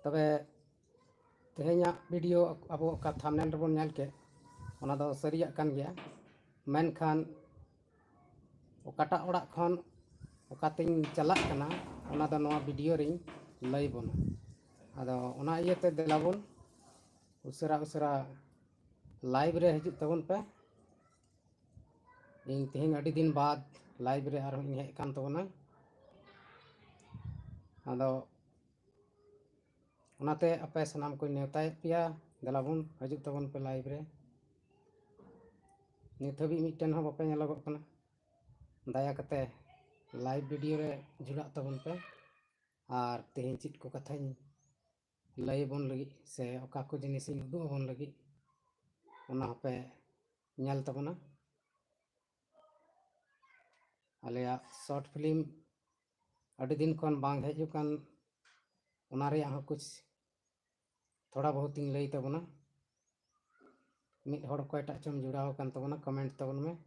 तबे तेहेन्या वीडियो अब का थंबनेल रेबन नेल के ओना दो सरिया कान गया मेनखान ओकाटा ओड़ा खन ओकातिन चलाक कना ओना दो नोआ वीडियो रिन लई बोना आदो ओना इयते देलाबन उसरा उसरा लाइव रे हिजुग तबन पे इन तेहेन अड़ी दिन बाद लाइव रे आरो इन हेज कान तबना आदो ओनाते आपे सनाम को नेवताय पिया देलाबन हिजुग तबन पे लाइव रे नित हबी मिटन हो बापे नेलगो कना दया कते लाइव वीडियो रे जुड़ा तबन पे और तेहेन चित को कथाई लई बन लगी से ओका को जिनिस उदु बन लगी ओना पे नेल तबना आलेया शॉर्ट फिल्म अड़ी दिन खन बांग हेजु कान ओना रे हो कुछ थोड़ा बहुत इन लई तबना मिट हड़ कोयटा चम जुड़ाव कान तबना कमेंट तबन में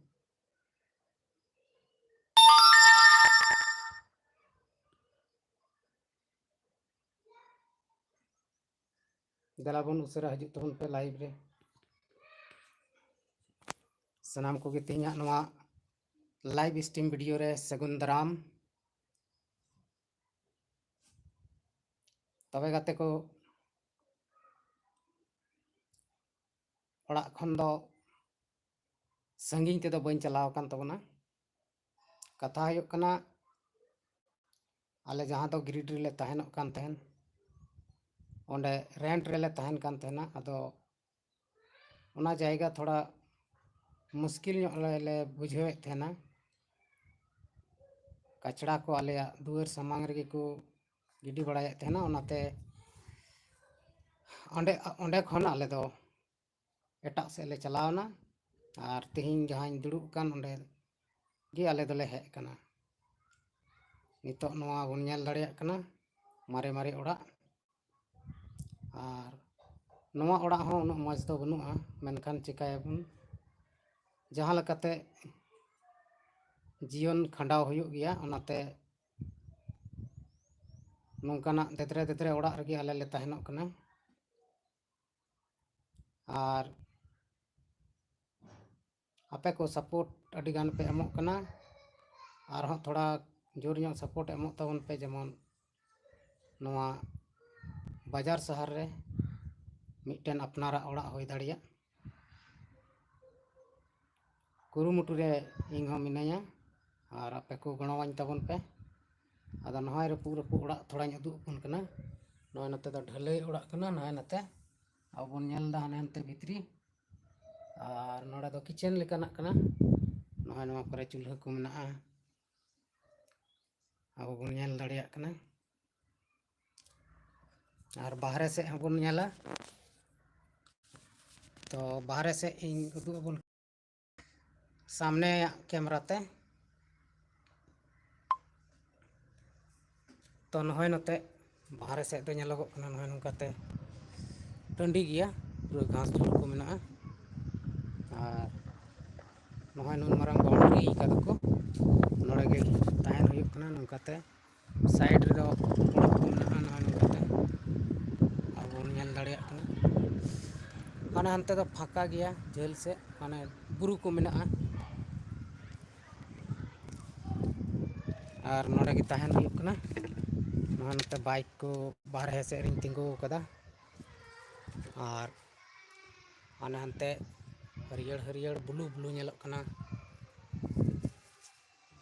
देलाबन उसरा हिजुग तबन पे लाइव रे सनाम को तेहेन्या नोआ लाइव स्ट्रीम वीडियो रे सगुन दाराम तबे गाते को ओड़ा खन दो संगिन तेदो बइन चलाव कान तबना कथा हुयुग कना आले जहां दो गिरिडि रे तहनोग कान तहन ओंडे रेंट रे तहन कान तहना आदो ओना जायगा थोड़ा मुश्किल ले बुझेवेत तहना कचड़ा को आले दुआर सामांग रे को गिडी बड़ायेत तहना ओनाते ओंडे ओंडे खन आले दो एटाग से ले चलावना और तेहिं जहां दुड़ुब कान ओंडे गे आले दोले हेज कना नितो नोआ बन नेल दाड़ेयाग कना मारे मारे ओड़ा और नोआ ओड़ा हो उन मज दो बनुआ मेनखान चिकायाबन जहां लकाते जीवन खंडाव हुयुग गया ओनाते नोंकाना देदरे देदरे ओड़ा रगे आले ले तहनोग कना और आपे को सपोर्ट अड़ी गान पे एमोग कना और हो थोड़ा जोर ᱧᱚᱜ सपोर्ट एमोग तबन पे जेमन नोआ बाजार शहर रे मिटन अपनारा ओड़ा होय दाड़िया कुरुमुटु रे इंग हो मिनाया और आपे को गणवाñ तबन पे आदा नहाय रे पूरा ओड़ा थोड़ा उदुग अपन कना नय नते दो ढलई ओड़ा कना नय नते अब बन नेल दा हाने हनते भितरी और नोडे दो किचन लेकाना कना नय नोआ करे चूल्हा को मेना अब बन नेल दाड़ेयाग कना और बाहरे से बन नेला तो बाहरे से इन उदुग बन सामने कैमरा ते तो नय नते बाहरे से दो नेलोगो कना नय नोंकाते टंडी गया पूरा घास झुल को मेना और नय नुन मारंग बाउंड्री कादो को नोडे गे तहन हुयुग कना नोंकाते साइड रे दो ओड़ा को मेना नय नोंकाते अब बन नेल दाड़ेयाग कना हाने हनते दो फाका गया झेल से माने बुरु को मेना और नोडे गे तहन हुयुग कना नते बाइक को बाहरे से रिंग तिंगु कदा और हाने हनते हरियर हरियर ब्लू ब्लू नेलोग कना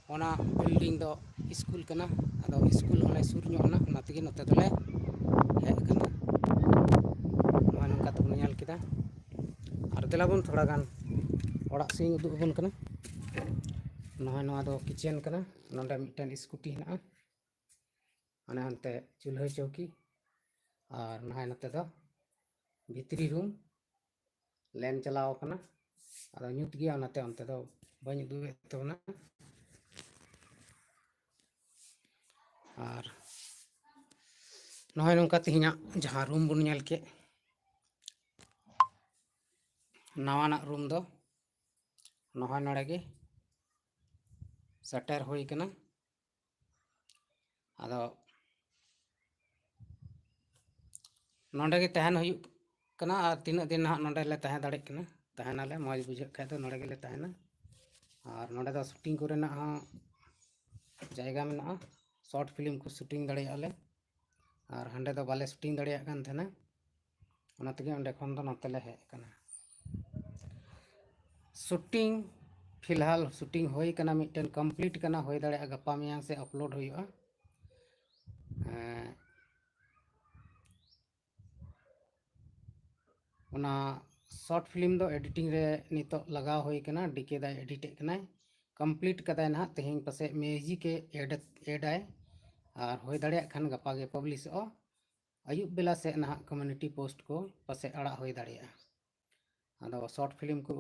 ओना बिल्डिंग दो स्कूल कना आदो स्कूल होने सुर ᱧᱚᱜ ना ओना तगे नते दोले हेज कना नोय नोंका तबन नेल केदा और देलाबन थोड़ा गान ओड़ा सिंग उदुग बन कना नय नोआ दो किचन कना नोंडे मिटन स्कूटी हेना हाने हनते चूल्हा चौकी और नय नते दो भितरी रूम लेन चलाव कना आदो ᱧᱩᱛ गया ओनाते ओनते दो बाñ उदुगेद तबना और नय नोंका तेहेन्या जहां रूम बन नेल के नवाना रूम दो नय नोडे गे सेटर हुई कना आदो नोंडे गे तहन हुयुग कना और तीना दिन ना नोंडे ले तहन दाड़े कना तहनाले मौज बुझे खाय तो नोंडे गेले तहना और नोंडे दो शूटिंग कोरेना जायगा मेना शॉर्ट फिल्म को शूटिंग दाड़ेयाले और हांडे दो बाले शूटिंग दाड़ेया कान थेना ओना तगे ओंडे खन दो नोतेले हेज कना शूटिंग फिलहाल शूटिंग होई कना मिटन कंप्लीट कना होई दाड़ेया गप्पा मियां से अपलोड हुयुआ ओना शॉर्ट फिल्म दो एडिटिंग रे नितो लगाव हुई कना डीके दा एडिट कना कंप्लीट कदा ना तेहें पासे म्यूजिक एड आए और होई दाड़ेया खान गप्पा गे पब्लिश अयुब बेला से ना कम्युनिटी पोस्ट को पासे अड़ा होई दाड़ेया आदो शॉर्ट फिल्म को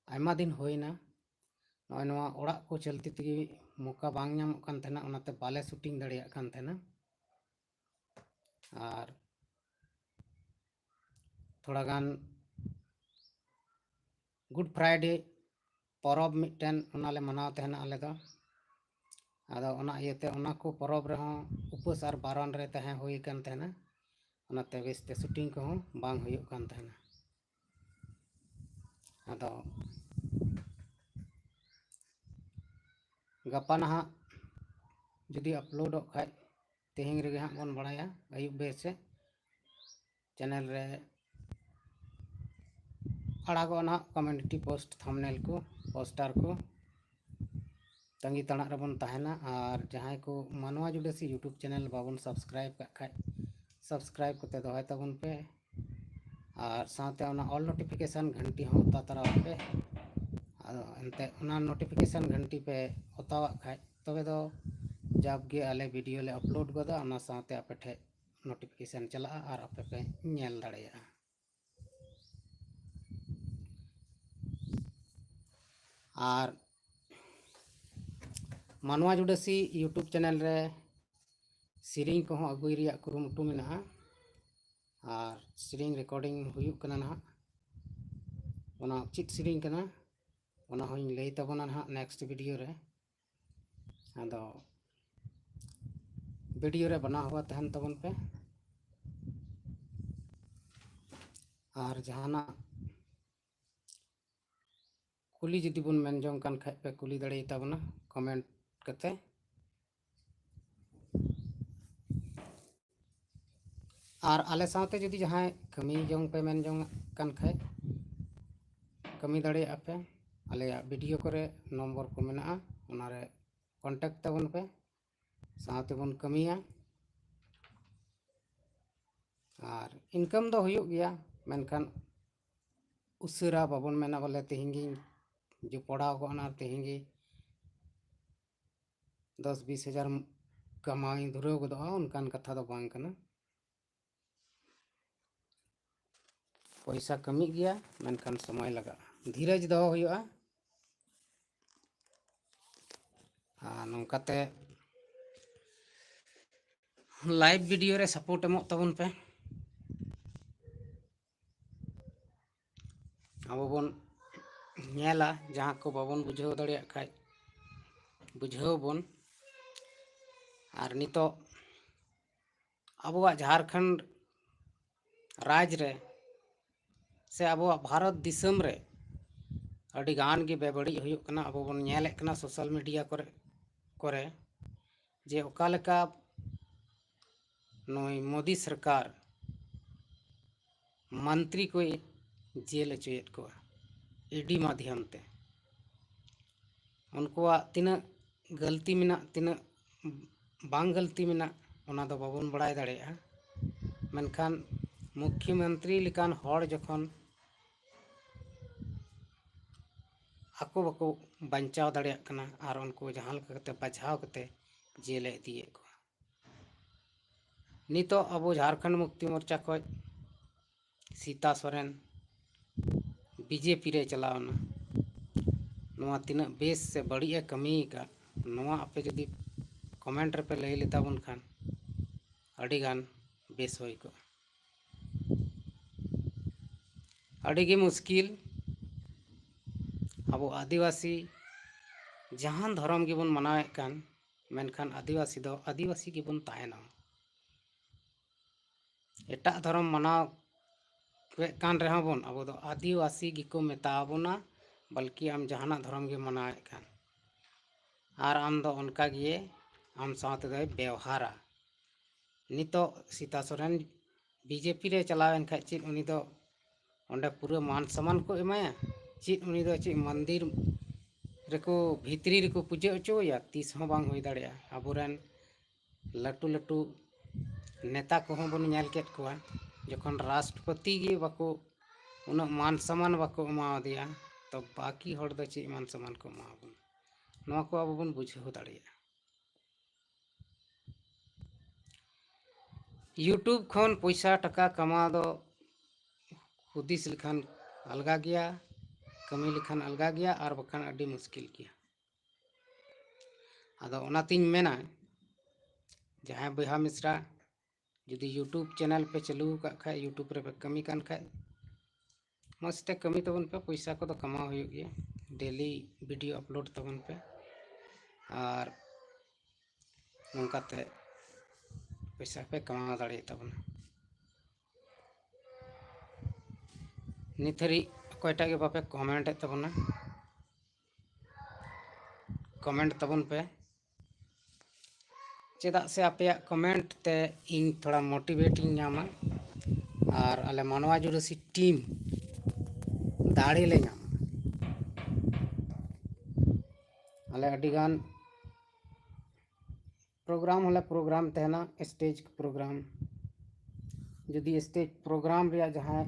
आयमा दिन होइना नॉय नवा ओड़ा को चलती तगी मौका बांग ᱧᱟᱢᱚᱜ ᱠᱟᱱ ᱛᱟᱦᱮᱱᱟ ᱚᱱᱟᱛᱮ ᱵᱟᱞᱮ ᱥᱩᱴᱤᱝ ᱫᱟᱲᱮᱭᱟᱜ ᱠᱟᱱ ᱛᱟᱦᱮᱱᱟ और थोड़ा गान गुड फ्राइडे परब मिटन ओनाले मनाव तहना आले दो आदो ओना इयते ओना को परब रहो उपवास और बारन रे तहे हुई कान तहना ओनाते बेसते शूटिंग को बांग हुयुग कान तहना आदो गप्पा नहा जुदी अपलोडो खाय तेहें रे हाँ बन बड़ाया अयुब बेसे चैनल रे अड़ागो ना कम्युनिटी पोस्ट थंबनेल को पोस्टर को तंगी तड़ा रबन तहना और जहाँ को मानवा जुड़ेसी यूट्यूब चैनल बाबन सब्सक्राइब का खाय सब्सक्राइब करते दोहय तबन पे और साथे ओना ऑल नोटिफिकेशन घंटी हो उता तरा पे एनते ओना नोटिफिकेशन घंटी पे उतावा खाय तबे दो जब गे आले वीडियो ले अपलोड गदा ओना साथे आपे ठे नोटिफिकेशन चला और आपे पे नेल दाड़ेया और मानवा जुड़ेसी यूट्यूब चैनल रे सेरिंग को अगुई रिया कुरुमुटु मेना और सेरिंग रिकॉर्डिंग हुयुग कना ना ओना चित सेरिंग कना ओना होइं लई तबना ना नेक्स्ट वीडियो रे आदो वीडियो रे बना हुआ तहन तबन पे और जहाना कुली जुदी बन मेन जोंग कान खाय पे कुली दड़े तबना कमेंट कते और आले साथे जुदी जहां कमी जोंग पे मेन जोंग कान खाय कमी दड़े आपे आले वीडियो करे नंबर को मेना ओनारे कांटेक्ट तबन पे साथे बन कमिया और इनकम दो हुयुग गया मेनखान उसरा बाबन मेना बोले तेहिंगी जो पढ़ाव को ना तेहिंगी 10-20 हज़ार कमाई धुरो गदो उनकान कथा दो बांग कना पैसा कमी गया मेनखान समय लगा धीरज दो हुयुआ नौकाते लाइव वीडियो रे सपोर्ट एमो तबन पे अब बन नेला जहाँ को बाबन बुझाव दाड़ेया खाय बुझाव बन और नितो अबुआ झारखंड राज रे से अबुआ भारत दिसम रे अड़ी गान गे बेबड़ी हुयुग कना अब बन नेले कना सोशल मीडिया करे जे ओका लेका नोई मोदी सरकार मंत्री को जेल चुयत को ईडी माध्यम ते उनको तीना गलती मेना तीना बांग गलती मेना ओना दो बाबन बड़ाय दाड़ेया मेनखान मुख्यमंत्री लेकान हर जखन आको बको बचाव दाड़ेया कना और उनको जहाँ लेकाते बचाव कते जेले दिए को नितो अबो झारखंड मुक्ति मोर्चा को सीता सोरेन बीजेपी रे चलावना नोआ तीना बेस से बड़ी कमी का नोआ आपे जदी कमेंट रे पे लई लेता बन खान अड़ी गान बेस होई को अड़ी गे मुश्किल अब आदिवासी जहां धर्म गे बन मनावे कान मेनखान आदिवासी दो आदिवासी गे बन ताहेना एटा धर्म मनाव कान रहा बन अब दो आदिवासी गिको मेताबोना बल्कि आम जहाना धर्म गे मनावे कान आर आम दो उनका गे आम साथ दो व्यवहारा नितो सीता सोरेन बीजेपी रे चलावेन खा चीज उनी दो ओंडे पूरा मान सम्मान को एमाया चीज उनी दो चीज मंदिर रेको भीतरी रेको पूजा होचोया तीस हों बांग होई दाड़िया आबोरेन लटू लटू नेता को हों बन नेल केत कोआ जखन राष्ट्रपति गे बाको उन मान सम्मान बाको एमा दिया तो बाकी हर दो चीज मान सम्मान को एमा बन नवा को अब बन बुझाव दाड़िया यूट्यूब खन पैसा टका कमा दो हुदिस लिखान अलगा गया कमी लिखान अलगा गया और बखान अड़ी मुश्किल गया आदो ओनातिन मेना जहाँ बहा मिश्रा जुदी यूट्यूब चैनल पे चालू का खा यूट्यूब रे पे कमी कान खा मस्ते कमी तबन पे पैसा को तो कमा हो गया डेली वीडियो अपलोड तबन पे और नौकाते पैसा पे कमा दाड़े तबन निथरी कोयटा के बापे कमेंट तबना कमेंट तबन पे चेदा से आपे कमेंट ते इन थोड़ा मोटिवेटिंग नामा और आले मानवा जुड़सी टीम दाड़े ले नामा आले अडिगान प्रोग्राम होला प्रोग्राम तहना स्टेज प्रोग्राम जुदी स्टेज प्रोग्राम रिया जहाँ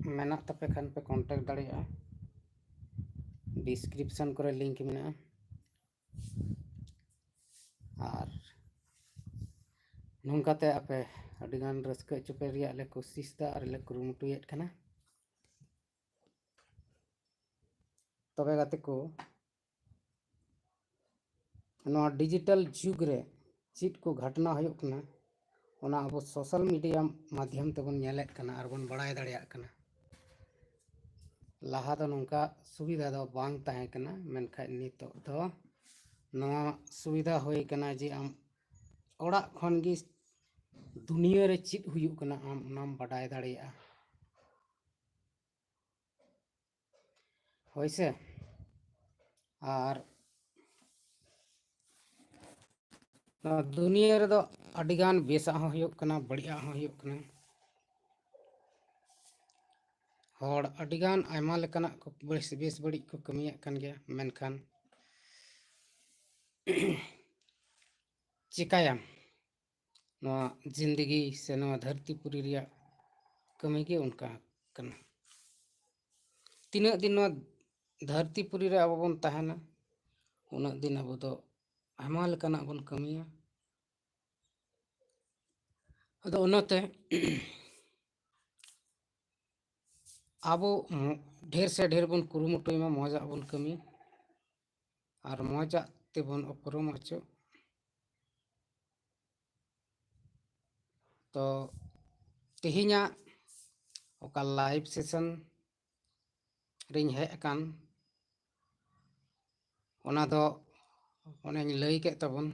मेना तपे खान पे कांटेक्ट दाड़िया डिस्क्रिप्शन करे लिंक मेना और नौकाते आपे अडिगान रस्क चुपे रिया ले कोशिश दा और ले कुरुमुटुयेत कना तबे गाते को नवा डिजिटल जुग रे चीज को घटना होयोग कना ओना अब सोशल मीडिया माध्यम तेबन नेलेत कना और बन बड़ाय दाड़ियात कना लाहा दो नौका सुविधा दो बांग ताहे कना मेनखा नितो दो नवा सुविधा होय कना जे आम ओड़ा खन गी दुनिया रे चीज हुयुग कना आम नाम बड़ाय दाड़िया होइसे और दुनिया रे दो अडिगान बेसा हो हुयुग कना बढ़िया हो हुयुग कना हर अडिगान आयमा लेकाना को बेस बड़ी को कमिया कन गया मेनखान चिकायाम नवा जिंदगी से नवा धरती पुरी रिया कमी के उनका कना तीन दिन नवा धरती पुरी रे अब बन तहना उन दिन अब दो आयमा लेकाना बन कमिया अदो ओनते अब ढेर से ढेर बन कुरुमुटुय मा मजा बन कमी और मजा ते बन उपरम आचो तो तेहिना ओका लाइव सेशन रिंग हे अकान ओना दो ओनें लई के तबन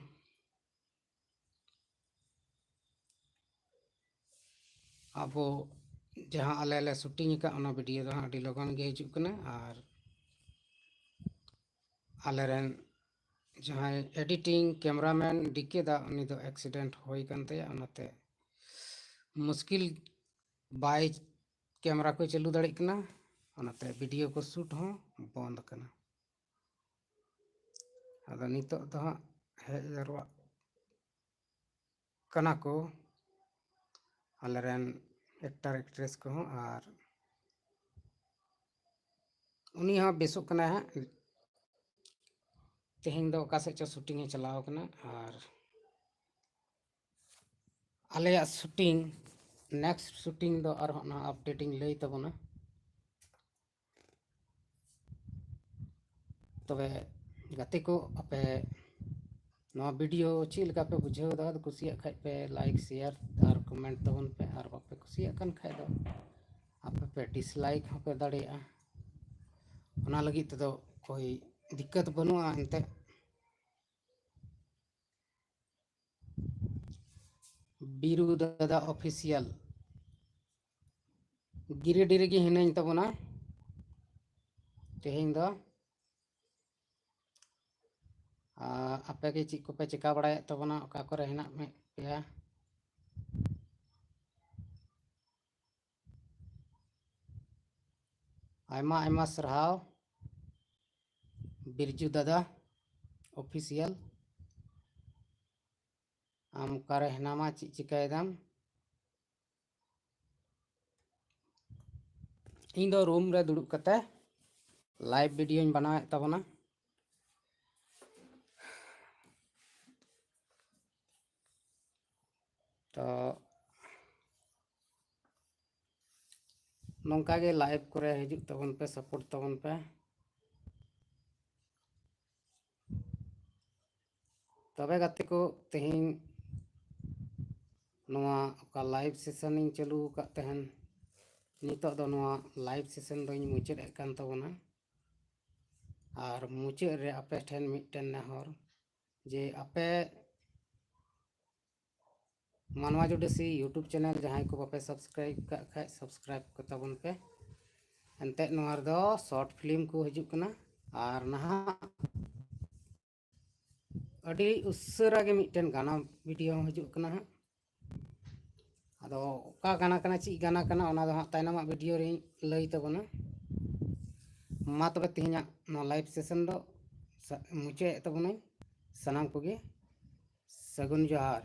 अब जहाँ आले शूटिंग का ओना वीडियो दो अभी लगन गे हिजुग कना और आलेरन जहाँ एडिटिंग कैमरामैन डीके दा उनी दो एक्सीडेंट होई कानते ओनाते मुश्किल बाय कैमरा को चालू दाड़े कना ओनाते वीडियो को शूट हो बंद कना अदा नितो दो हेज जरवा कना को आलेरन एक्टर एक्ट्रेस को और उनी हाँ बेसुक कना है तेहिं दो ओका से चो शूटिंग चलाव कना और आलेया शूटिंग नेक्स्ट शूटिंग दो और ना अपडेटिंग लई तबना तबे गाते को आपे नवा वीडियो चीलका पे बुझाव दा कुसिया खाय पे लाइक शेयर और कमेंट तबन पे और बापे कुसिया कन खाय दो आपे पे डिसलाइक हो पे दाड़िया ओना लगी तो कोई दिक्कत बनुआ एंते बीरू दादा ऑफिशियल गिरिडि रेगे हिनाइन तबना तेहें दो आपे के चीज कोपे चिका बड़ाय तबना ओका करे हिना में पेया आयमा आयमा सरहाव बिरजू दादा ऑफिशियल आम करे हिनामा चीज चिकायदाम इन दो रूम रे दुड़ुब कते लाइव वीडियो बनावे तबना तो नौका के लाइव करे हिजुग तबन पे सपोर्ट तबन पे तबे गाते को तेहिं नवा ओका लाइव सेशन इन चालू का तहन नितो दो नवा लाइव सेशन दो मुचाद कान तबना और मुचाद रे आपे ठेन मिटन नेहर जे आपे मानवा जुडसी यूट्यूब चैनल जहां को बापे सब्सक्राइब का खाय सब्सक्राइब को तबन पे एनते नवार दो शॉर्ट फिल्म को हिजुग कना और नहा अड़ी उसरा के मिटन गाना वीडियो हिजुग कना अदो का गाना कना ची गाना कना ओना दो तायनामा वीडियो रे लई तबना मा तबे तिहिना नो लाइव सेशन दो मुचे तबना सनाम कोगे सगुन जोहार।